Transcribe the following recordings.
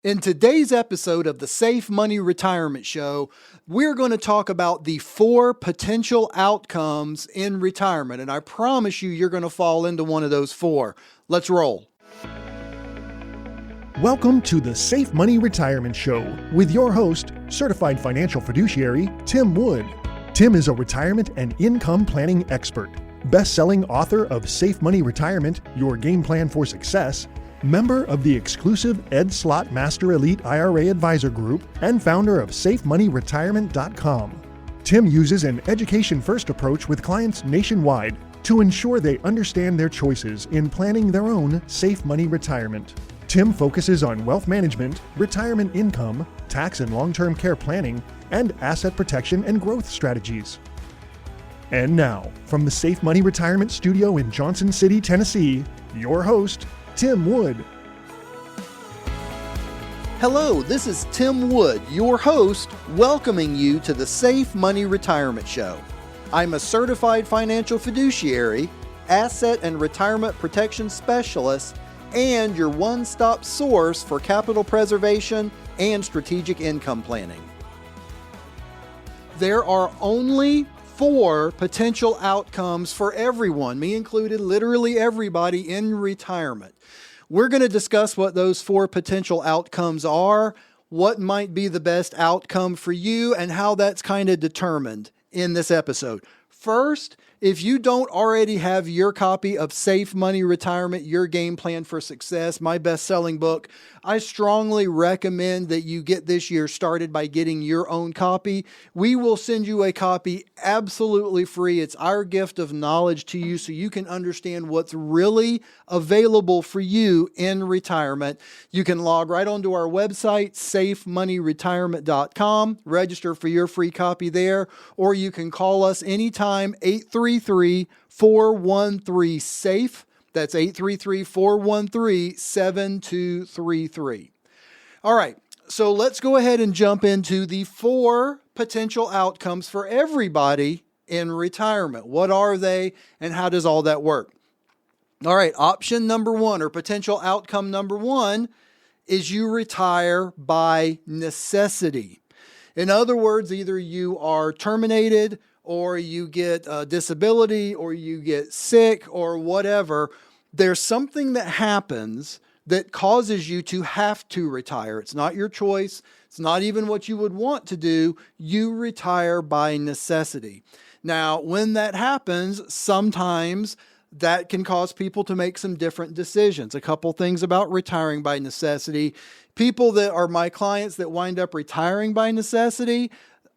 In today's episode of the Safe Money Retirement Show, we're going to talk about the 4 potential outcomes in retirement. And I promise you're going to fall into one of those 4. Let's roll. Welcome to the Safe Money Retirement Show with your host, certified financial fiduciary, Tim Wood. Tim is a retirement and income planning expert, best-selling author of Safe Money Retirement, Your Game Plan for Success, member of the exclusive Ed Slott Master Elite IRA Advisor Group, and founder of SafeMoneyRetirement.com. Tim uses an education-first approach with clients nationwide to ensure they understand their choices in planning their own safe money retirement. Tim focuses on wealth management, retirement income, tax and long-term care planning, and asset protection and growth strategies. And now, from the Safe Money Retirement Studio in Johnson City, Tennessee, your host, Tim Wood. Hello, this is Tim Wood, your host, welcoming you to the Safe Money Retirement Show. I'm a certified financial fiduciary, asset and retirement protection specialist, and your one-stop source for capital preservation and strategic income planning. There are only 4 potential outcomes for everyone, me included, literally everybody in retirement. We're going to discuss what those 4 potential outcomes are, what might be the best outcome for you, and how that's kind of determined in this episode. First, if you don't already have your copy of Safe Money Retirement, Your Game Plan for Success, my best-selling book, I strongly recommend that you get this year started by getting your own copy. We will send you a copy absolutely free. It's our gift of knowledge to you so you can understand what's really available for you in retirement. You can log right onto our website, SafeMoneyRetirement.com, register for your free copy there, or you can call us anytime, 833-413-SAFE. That's 833-413-7233. All right, so let's go ahead and jump into the 4 potential outcomes for everybody in retirement. What are they and how does all that work? All right, option number 1 or potential outcome number 1 is you retire by necessity. In other words, either you are terminated or you get a disability, or you get sick, or whatever. There's something that happens that causes you to have to retire. It's not your choice. It's not even what you would want to do. You retire by necessity. Now, when that happens, sometimes that can cause people to make some different decisions. A couple things about retiring by necessity. People that are my clients that wind up retiring by necessity,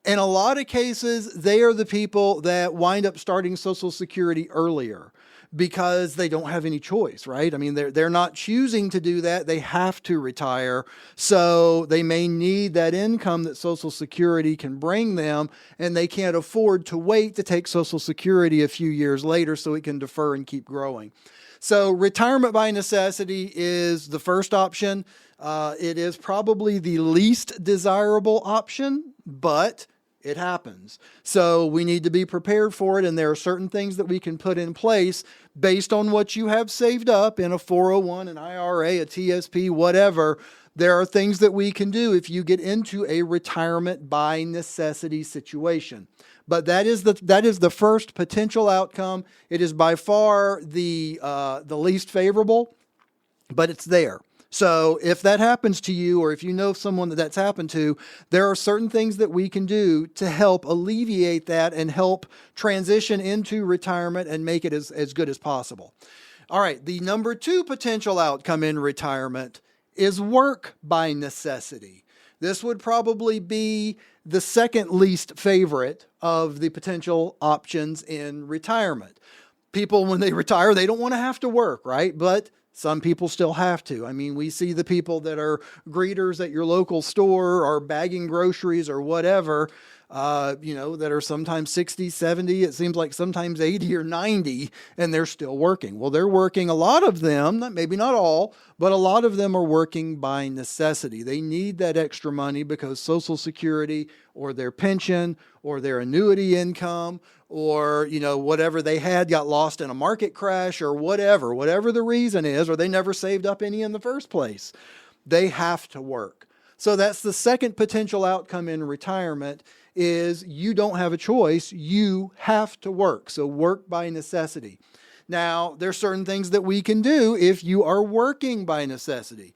in a lot of cases, they are the people that wind up starting Social Security earlier because they don't have any choice, right? I mean, they're not choosing to do that. They have to retire. So they may need that income that Social Security can bring them, and they can't afford to wait to take Social Security a few years later so it can defer and keep growing. So retirement by necessity is the first option. It is probably the least desirable option, but it happens. So we need to be prepared for it, and there are certain things that we can put in place based on what you have saved up in a 401, an IRA, a TSP, whatever. There are things that we can do if you get into a retirement by necessity situation. But that is the first potential outcome. It is by far the least favorable, but it's there. So if that happens to you, or if you know someone that's happened to, there are certain things that we can do to help alleviate that and help transition into retirement and make it as good as possible. All right, the number 2 potential outcome in retirement is work by necessity. This would probably be the second least favorite of the potential options in retirement. People, when they retire, they don't want to have to work, right? But some people still have to. I mean, we see the people that are greeters at your local store or bagging groceries or whatever, that are sometimes 60, 70, it seems like sometimes 80 or 90, and they're still working. Well, they're working, a lot of them, maybe not all, but a lot of them are working by necessity. They need that extra money because Social Security or their pension or their annuity income or, whatever they had got lost in a market crash or whatever the reason is, or they never saved up any in the first place. They have to work. So that's the second potential outcome in retirement is you don't have a choice. You have to work. So work by necessity. Now, there's certain things that we can do if you are working by necessity.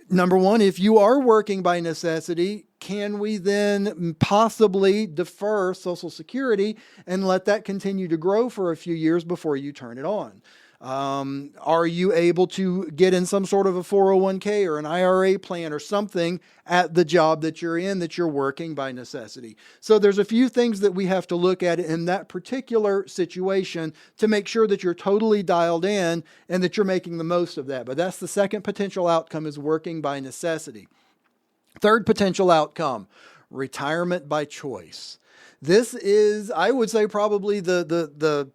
Number one, if you are working by necessity, can we then possibly defer Social Security and let that continue to grow for a few years before you turn it on? Are you able to get in some sort of a 401k or an IRA plan or something at the job that you're in that you're working by necessity? So there's a few things that we have to look at in that particular situation to make sure that you're totally dialed in and that you're making the most of that. But that's the second potential outcome, is working by necessity. Third potential outcome, retirement by choice. This is, I would say, probably the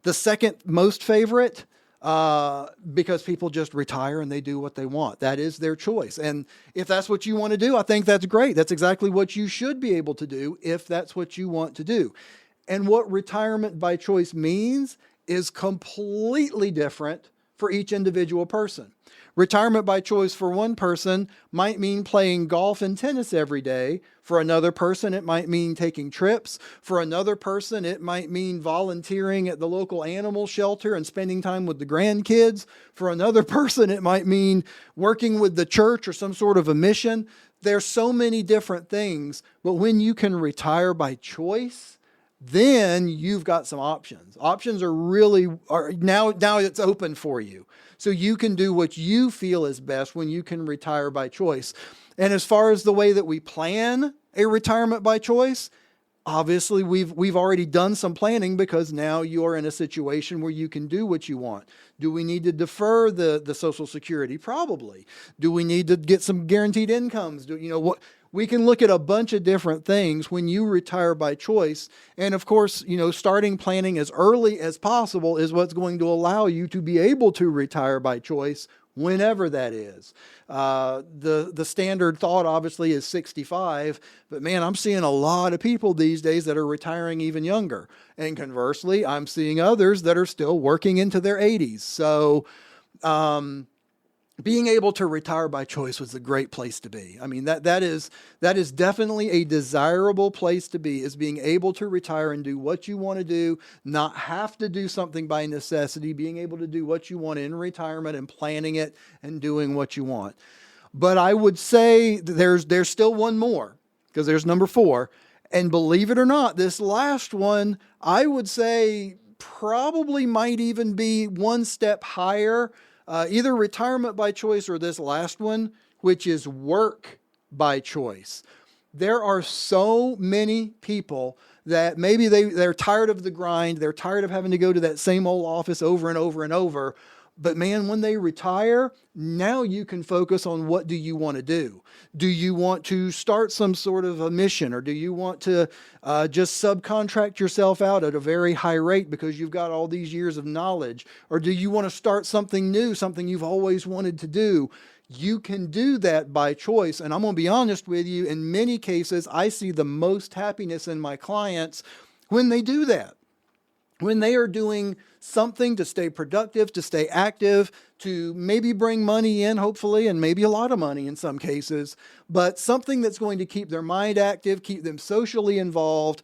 second most favorite, because people just retire and they do what they want. That is their choice. And if that's what you want to do, I think that's great. That's exactly what you should be able to do if that's what you want to do. And what retirement by choice means is completely different for each individual person. Retirement by choice for one person might mean playing golf and tennis every day. For another person, it might mean taking trips. For another person, it might mean volunteering at the local animal shelter and spending time with the grandkids. For another person, it might mean working with the church or some sort of a mission. There's so many different things, but when you can retire by choice, then you've got some options. Options are now it's open for you. So you can do what you feel is best when you can retire by choice. And as far as the way that we plan a retirement by choice, obviously we've already done some planning, because now you're in a situation where you can do what you want. Do we need to defer the Social Security? Probably. Do we need to get some guaranteed incomes? We can look at a bunch of different things when you retire by choice. And of course, starting planning as early as possible is what's going to allow you to be able to retire by choice whenever that is. The standard thought obviously is 65, but man, I'm seeing a lot of people these days that are retiring even younger. And conversely, I'm seeing others that are still working into their 80s. So, being able to retire by choice was a great place to be. I mean, that is definitely a desirable place to be, is being able to retire and do what you want to do, not have to do something by necessity, being able to do what you want in retirement and planning it and doing what you want. But I would say there's still one more, because there's number 4. And believe it or not, this last one, I would say probably might even be one step higher. Either retirement by choice or this last one, which is work by choice. There are so many people that maybe they're tired of the grind. They're tired of having to go to that same old office over and over and over. But man, when they retire, now you can focus on what do you want to do. Do you want to start some sort of a mission, or do you want to just subcontract yourself out at a very high rate because you've got all these years of knowledge? Or do you want to start something new, something you've always wanted to do? You can do that by choice. And I'm going to be honest with you, in many cases, I see the most happiness in my clients when they do that. When they are doing something to stay productive, to stay active, to maybe bring money in, hopefully, and maybe a lot of money in some cases, but something that's going to keep their mind active, keep them socially involved,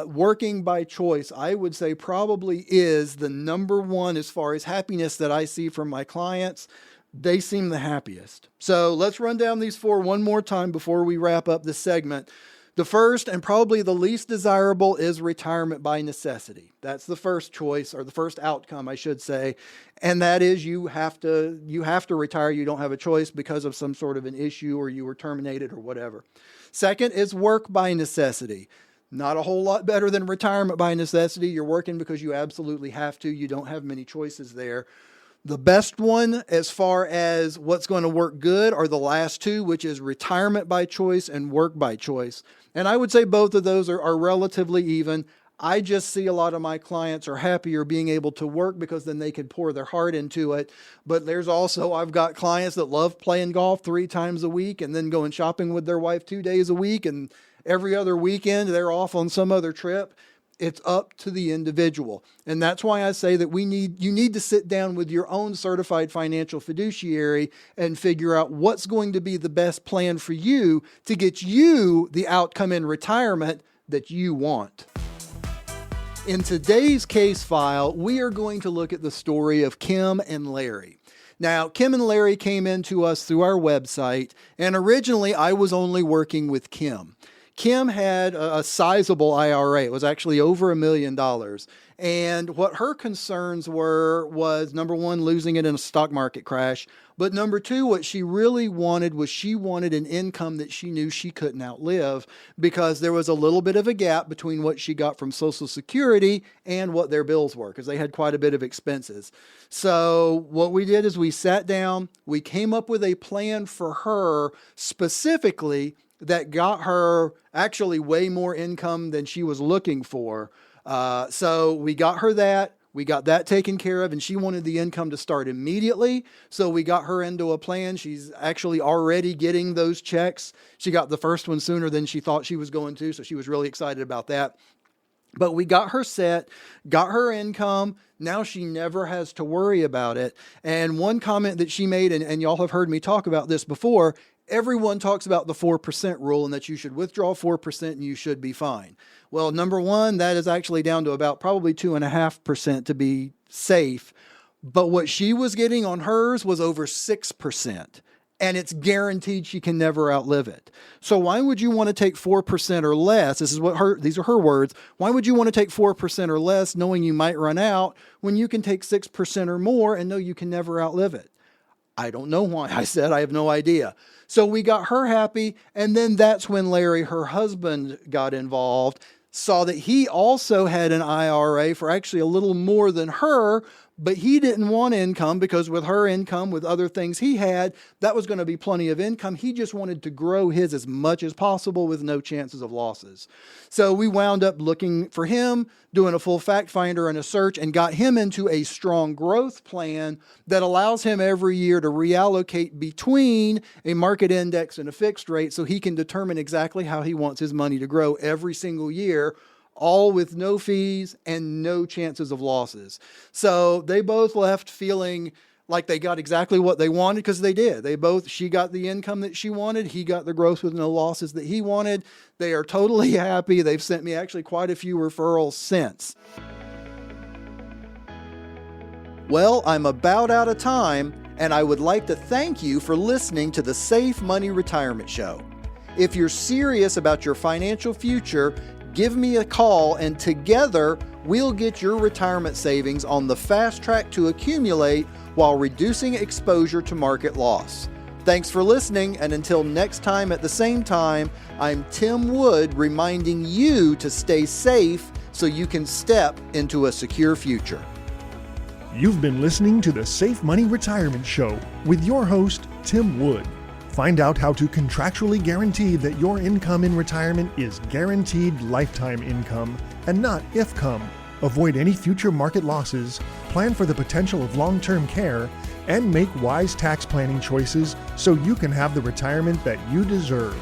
working by choice, I would say probably is the number one as far as happiness that I see from my clients. They seem the happiest. So let's run down these 4 one more time before we wrap up this segment. The first, and probably the least desirable, is retirement by necessity. That's the first choice, or the first outcome, I should say. And that is you have to retire. You don't have a choice because of some sort of an issue, or you were terminated or whatever. Second is work by necessity. Not a whole lot better than retirement by necessity. You're working because you absolutely have to. You don't have many choices there. The best one, as far as what's going to work good, are the last 2, which is retirement by choice and work by choice. And I would say both of those are relatively even. I just see a lot of my clients are happier being able to work because then they can pour their heart into it. But there's also, I've got clients that love playing golf 3 times a week and then going shopping with their wife 2 days a week, and every other weekend they're off on some other trip. It's up to the individual. And that's why I say that you need to sit down with your own certified financial fiduciary and figure out what's going to be the best plan for you to get you the outcome in retirement that you want. In today's case file, we are going to look at the story of Kim and Larry. Now, Kim and Larry came into us through our website, and originally I was only working with Kim. Kim had a sizable IRA. It was actually over $1 million. And what her concerns was, number one, losing it in a stock market crash. But number two, what she really wanted was she wanted an income that she knew she couldn't outlive, because there was a little bit of a gap between what she got from Social Security and what their bills were, because they had quite a bit of expenses. So what we did is we sat down, we came up with a plan for her specifically that got her actually way more income than she was looking for. So we got her that. We got that taken care of, and she wanted the income to start immediately. So we got her into a plan. She's actually already getting those checks. She got the first one sooner than she thought she was going to, so she was really excited about that. But we got her set, got her income. Now she never has to worry about it. And one comment that she made, and y'all have heard me talk about this before, everyone talks about the 4% rule and that you should withdraw 4% and you should be fine. Well, number one, that is actually down to about probably 2.5% to be safe. But what she was getting on hers was over 6%. And it's guaranteed she can never outlive it. So why would you want to take 4% or less? These are her words. Why would you want to take 4% or less knowing you might run out when you can take 6% or more and know you can never outlive it? I don't know why. I said I have no idea. So we got her happy, and then that's when Larry, her husband, got involved, saw that he also had an IRA for actually a little more than her, but he didn't want income because with her income, with other things he had, that was going to be plenty of income. He just wanted to grow his as much as possible with no chances of losses. So we wound up looking for him, doing a full fact finder and a search, and got him into a strong growth plan that allows him every year to reallocate between a market index and a fixed rate so he can determine exactly how he wants his money to grow every single year, all with no fees and no chances of losses. So they both left feeling like they got exactly what they wanted, because they did. She got the income that she wanted. He got the growth with no losses that he wanted. They are totally happy. They've sent me actually quite a few referrals since. Well, I'm about out of time, and I would like to thank you for listening to the Safe Money Retirement Show. If you're serious about your financial future, give me a call, and together we'll get your retirement savings on the fast track to accumulate while reducing exposure to market loss. Thanks for listening, and until next time at the same time, I'm Tim Wood reminding you to stay safe so you can step into a secure future. You've been listening to the Safe Money Retirement Show with your host, Tim Wood. Find out how to contractually guarantee that your income in retirement is guaranteed lifetime income and not if-come. Avoid any future market losses, plan for the potential of long-term care, and make wise tax planning choices so you can have the retirement that you deserve.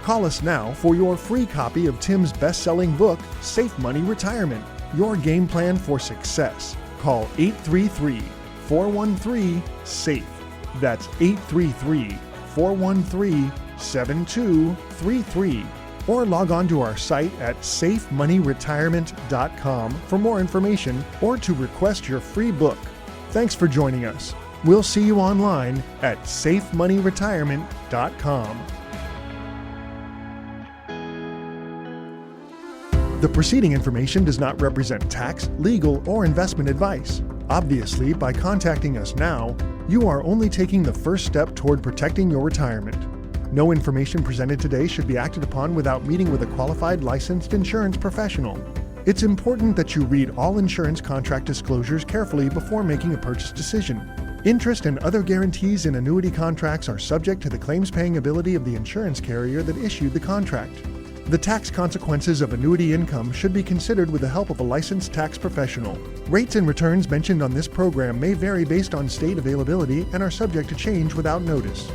Call us now for your free copy of Tim's best-selling book, Safe Money Retirement, Your Game Plan for Success. Call 833-413-SAFE. That's 833-413-7233, or log on to our site at safemoneyretirement.com for more information or to request your free book. Thanks for joining us. We'll see you online at safemoneyretirement.com. The preceding information does not represent tax, legal, or investment advice. Obviously, by contacting us now, you are only taking the first step toward protecting your retirement. No information presented today should be acted upon without meeting with a qualified licensed insurance professional. It's important that you read all insurance contract disclosures carefully before making a purchase decision. Interest and other guarantees in annuity contracts are subject to the claims-paying ability of the insurance carrier that issued the contract. The tax consequences of annuity income should be considered with the help of a licensed tax professional. Rates and returns mentioned on this program may vary based on state availability and are subject to change without notice.